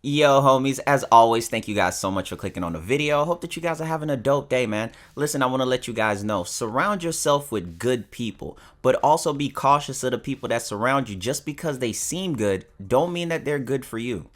Yo, homies, as always, thank you guys so much for clicking on the video. I hope that you guys are having a dope day, man. Listen, I want to let you guys know, surround yourself with good people, but also be cautious of the people that surround you. Just because they seem good, don't mean that they're good for you.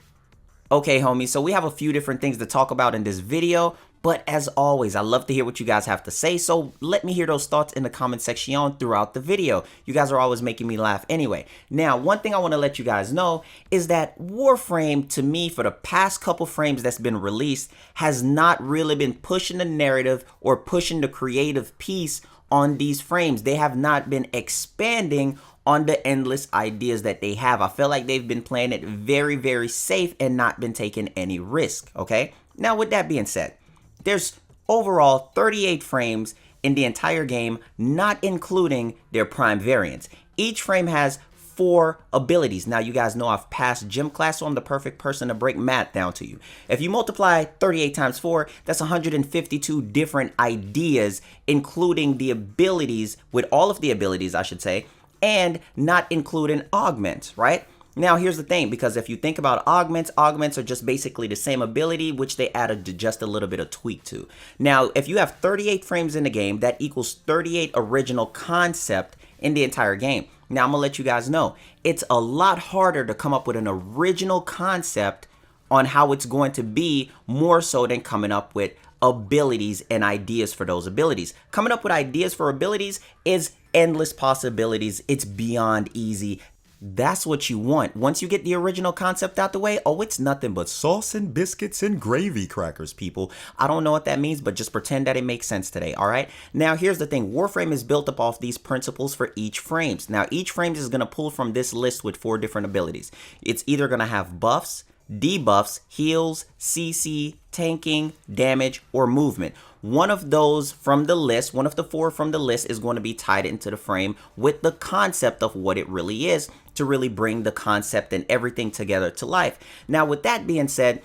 Okay, homies, so we have a few different things to talk about in this video, but as always, I love to hear what you guys have to say, so let me hear those thoughts in the comment section throughout the video. You guys are always making me laugh anyway. Now, one thing I want to let you guys know is that Warframe, to me, for the past couple frames that's been released, has not really been pushing the narrative or pushing the creative piece on these frames. They have not been expanding on the endless ideas that they have. I feel like they've been playing it very, very safe and not been taking any risk, okay? Now, with that being said, there's overall 38 frames in the entire game, not including their prime variants. Each frame has 4 abilities. Now, you guys know I've passed gym class, so I'm the perfect person to break math down to you. If you multiply 38 times 4, that's 152 different ideas, including the abilities, with all of the abilities, I should say, and not including augments, right? Now, here's the thing, because if you think about augments are just basically the same ability, which they added just a little bit of tweak to. Now, if you have 38 frames in the game, that equals 38 original concept in the entire game. Now, I'm going to let you guys know, it's a lot harder to come up with an original concept on how it's going to be, more so than coming up with abilities and ideas for those abilities. Coming up with ideas for abilities is endless possibilities. It's beyond easy. That's what you want. Once you get the original concept out the way, oh, it's nothing but sauce and biscuits and gravy crackers, people. I don't know what that means, but just pretend that it makes sense today, all right? Now, here's the thing. Warframe is built up off these principles for each frames. Now, each frame is going to pull from this list with 4 different abilities. It's either going to have buffs, debuffs, heals, CC, tanking, damage, or movement. One of those from the list, one of the 4 from the list, is going to be tied into the frame with the concept of what it really is, to really bring the concept and everything together to life. Now, with that being said,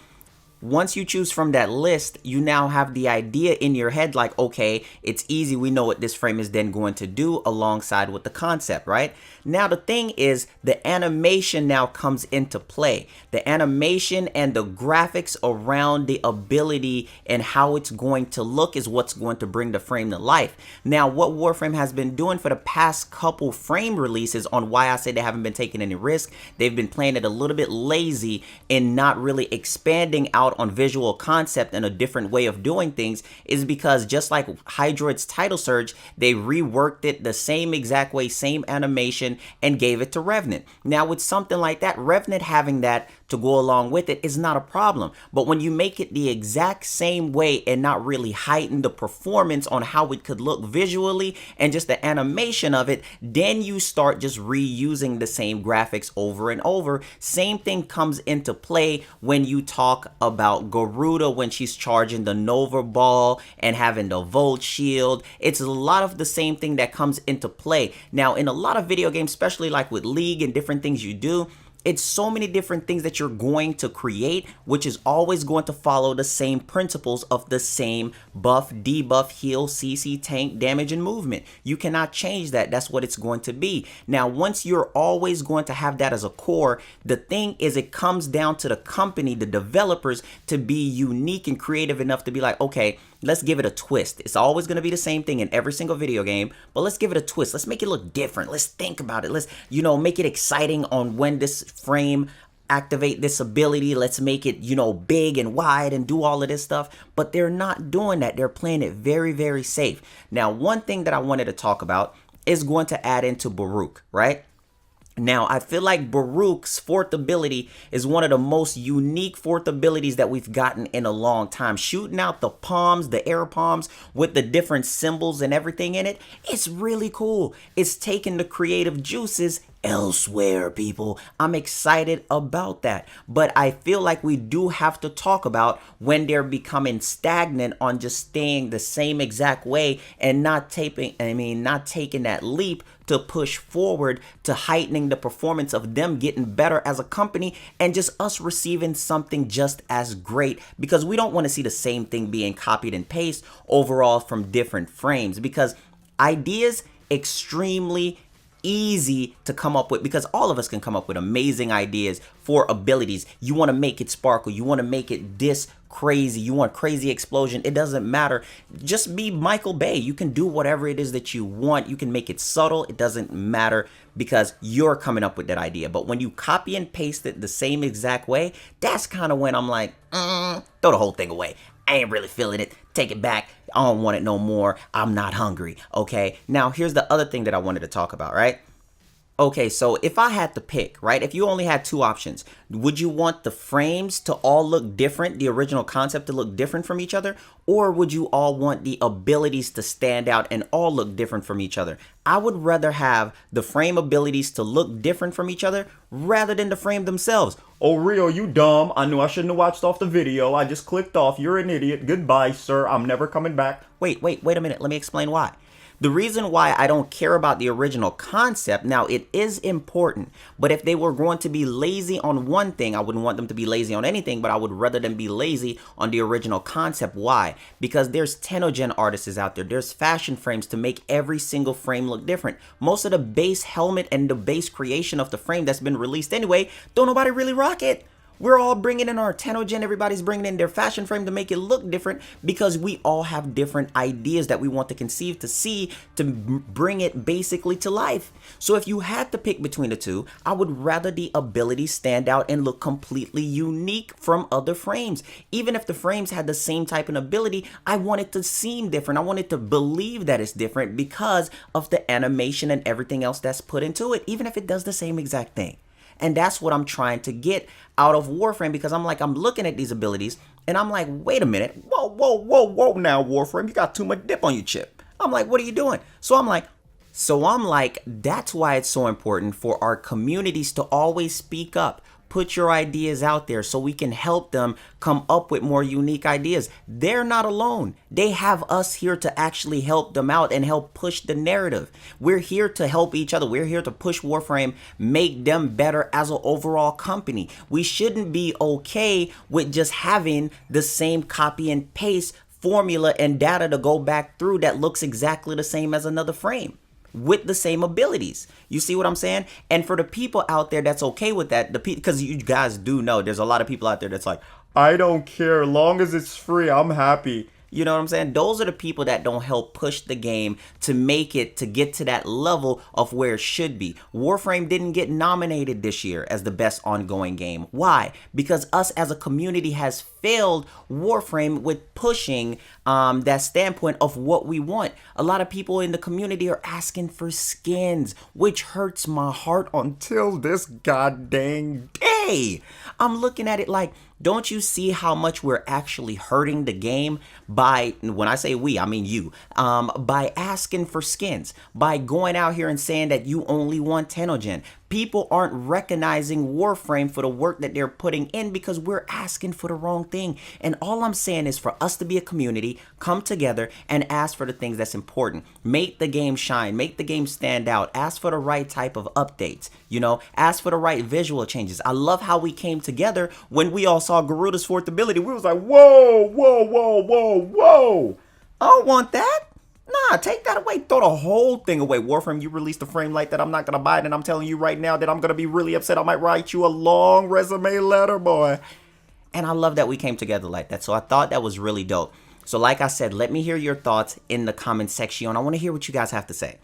once you choose from that list, you now have the idea in your head like, okay, it's easy. We know what this frame is then going to do alongside with the concept, right? Now, the thing is, the animation now comes into play. The animation and the graphics around the ability and how it's going to look is what's going to bring the frame to life. Now, what Warframe has been doing for the past couple frame releases, on why I say they haven't been taking any risk, they've been playing it a little bit lazy and not really expanding out on visual concept and a different way of doing things, is because just like Hydroid's Title Surge, they reworked it the same exact way, same animation, and gave it to Revenant. Now, with something like that, Revenant having that to go along with it is not a problem. But when you make it the exact same way and not really heighten the performance on how it could look visually and just the animation of it, then you start just reusing the same graphics over and over. Same thing comes into play when you talk about Garuda when she's charging the Nova Ball and having the Volt Shield. It's a lot of the same thing that comes into play. Now, in a lot of video games, especially like with League and different things you do, it's so many different things that you're going to create, which is always going to follow the same principles of the same buff, debuff, heal, CC, tank, damage, and movement. You cannot change that. That's what it's going to be. Now, once you're always going to have that as a core, the thing is, it comes down to the company, the developers, to be unique and creative enough to be like, okay, let's give it a twist. It's always going to be the same thing in every single video game, but let's give it a twist. Let's make it look different. Let's think about it. Let's, make it exciting on when this frame activate this ability. Let's make it, big and wide and do all of this stuff. But they're not doing that. They're playing it very, very safe. Now, one thing that I wanted to talk about is going to add into Baruch, right? Now, I feel like Baruch's 4th ability is one of the most unique 4th abilities that we've gotten in a long time. Shooting out the palms, the air palms with the different symbols and everything in it, it's really cool. It's taking the creative juices elsewhere, people. I'm excited about that. But I feel like we do have to talk about when they're becoming stagnant on just staying the same exact way and not taking that leap to push forward to heightening the performance of them getting better as a company and just us receiving something just as great, because we don't want to see the same thing being copied and pasted overall from different frames, because ideas extremely easy to come up with, because all of us can come up with amazing ideas for abilities. You want to make it sparkle, you want to make it this crazy, you want crazy explosion, it doesn't matter. Just be Michael Bay. You can do whatever it is that you want. You can make it subtle, it doesn't matter, because you're coming up with that idea. But when you copy and paste it the same exact way, that's kind of when I'm like, throw the whole thing away. I ain't really feeling it. Take it back. I don't want it no more. I'm not hungry. Okay. Now, here's the other thing that I wanted to talk about, right? Okay, so if I had to pick, right, if you only had two options, would you want the frames to all look different, the original concept to look different from each other, or would you all want the abilities to stand out and all look different from each other? I would rather have the frame abilities to look different from each other rather than the frame themselves. Oh, Rio, you dumb. I knew I shouldn't have watched off the video. I just clicked off. You're an idiot. Goodbye, sir. I'm never coming back. Wait a minute. Let me explain why. The reason why I don't care about the original concept, now it is important, but if they were going to be lazy on one thing, I wouldn't want them to be lazy on anything, but I would rather them be lazy on the original concept. Why? Because there's Tenogen artists out there. There's fashion frames to make every single frame look different. Most of the base helmet and the base creation of the frame that's been released anyway, don't nobody really rock it. We're all bringing in our Tenogen, everybody's bringing in their fashion frame to make it look different, because we all have different ideas that we want to conceive, to see, to bring it basically to life. So if you had to pick between the two, I would rather the abilities stand out and look completely unique from other frames. Even if the frames had the same type of ability, I want it to seem different. I want it to believe that it's different because of the animation and everything else that's put into it, even if it does the same exact thing. And that's what I'm trying to get out of Warframe, because I'm looking at these abilities and I'm like, wait a minute. Whoa now, Warframe, you got too much dip on your chip. I'm like, what are you doing? So I'm like, that's why it's so important for our communities to always speak up. Put your ideas out there so we can help them come up with more unique ideas. They're not alone. They have us here to actually help them out and help push the narrative. We're here to help each other. We're here to push Warframe, make them better as an overall company. We shouldn't be okay with just having the same copy and paste formula and data to go back through that looks exactly the same as another frame with the same abilities. You see what I'm saying? And for the people out there that's okay with that, because you guys do know there's a lot of people out there that's like, I don't care, long as it's free, I'm happy. You know what I'm saying? Those are the people that don't help push the game to make it, to get to that level of where it should be. Warframe didn't get nominated this year as the best ongoing game. Why? Because us as a community has failed Warframe with pushing that standpoint of what we want. A lot of people in the community are asking for skins, which hurts my heart until this goddamn day. I'm looking at it like, don't you see how much we're actually hurting the game by, when I say we, I mean you, by asking for skins, by going out here and saying that you only want Tenogen. People aren't recognizing Warframe for the work that they're putting in because we're asking for the wrong thing. And all I'm saying is for us to be a community, come together and ask for the things that's important. Make the game shine, make the game stand out, ask for the right type of updates, you know, ask for the right visual changes. I love how we came together when we all saw Garuda's fourth ability. We was like, whoa. I don't want that. Nah, take that away. Throw the whole thing away. Warframe, you released a frame like that. I'm not going to buy it. And I'm telling you right now that I'm going to be really upset. I might write you a long resume letter, boy. And I love that we came together like that. So I thought that was really dope. So like I said, let me hear your thoughts in the comment section. I want to hear what you guys have to say.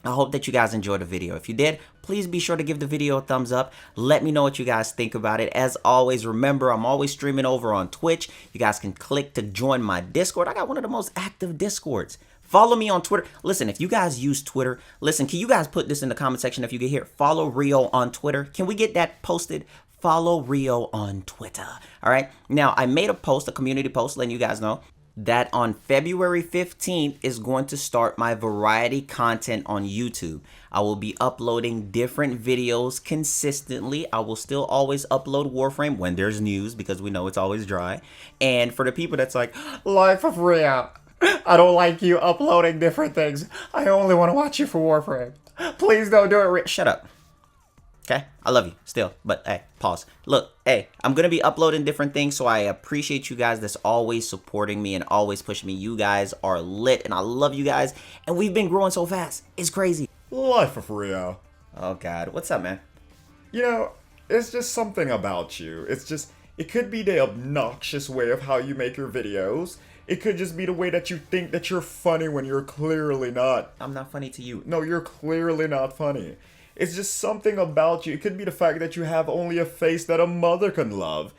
I hope that you guys enjoyed the video. If you did, please be sure to give the video a thumbs up. Let me know what you guys think about it. As always, remember, I'm always streaming over on Twitch. You guys can click to join my Discord. I got one of the most active Discords. Follow me on Twitter. Listen, if you guys use Twitter, listen, can you guys put this in the comment section if you get here? Follow Rio on Twitter. Can we get that posted? Follow Rio on Twitter. All right. Now, I made a post, a community post, letting you guys know that on February 15th is going to start my variety content on YouTube. I will be uploading different videos consistently. I will still always upload Warframe when there's news because we know it's always dry. And for the people that's like, Life of Rio, I don't like you uploading different things. I only want to watch you for Warframe. Please don't do it. Shut up. Okay, I love you still, but hey, pause. Look, hey, I'm going to be uploading different things, so I appreciate you guys that's always supporting me and always pushing me. You guys are lit, and I love you guys, and we've been growing so fast. It's crazy. Life of Rio. Oh God, what's up, man? You know, it's just something about you. It could be the obnoxious way of how you make your videos. It could just be the way that you think that you're funny when you're clearly not. I'm not funny to you. No, you're clearly not funny. It's just something about you. It could be the fact that you have only a face that a mother can love.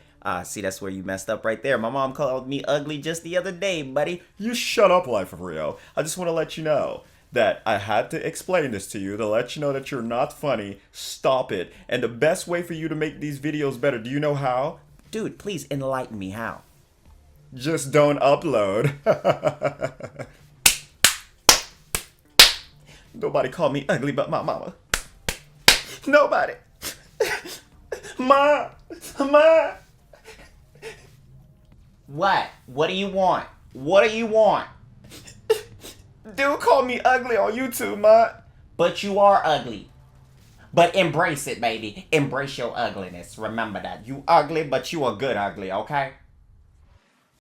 See, that's where you messed up right there. My mom called me ugly just the other day, buddy. You shut up, Life of Rio. I just want to let you know that I had to explain this to you to let you know that you're not funny. Stop it. And the best way for you to make these videos better, do you know how? Dude, please enlighten me how. Just don't upload. Nobody called me ugly but my mama. Nobody. Ma. What? What do you want? What do you want? Dude called me ugly on YouTube, ma. But you are ugly. But embrace it, baby. Embrace your ugliness. Remember that. You ugly, but you a good ugly, okay?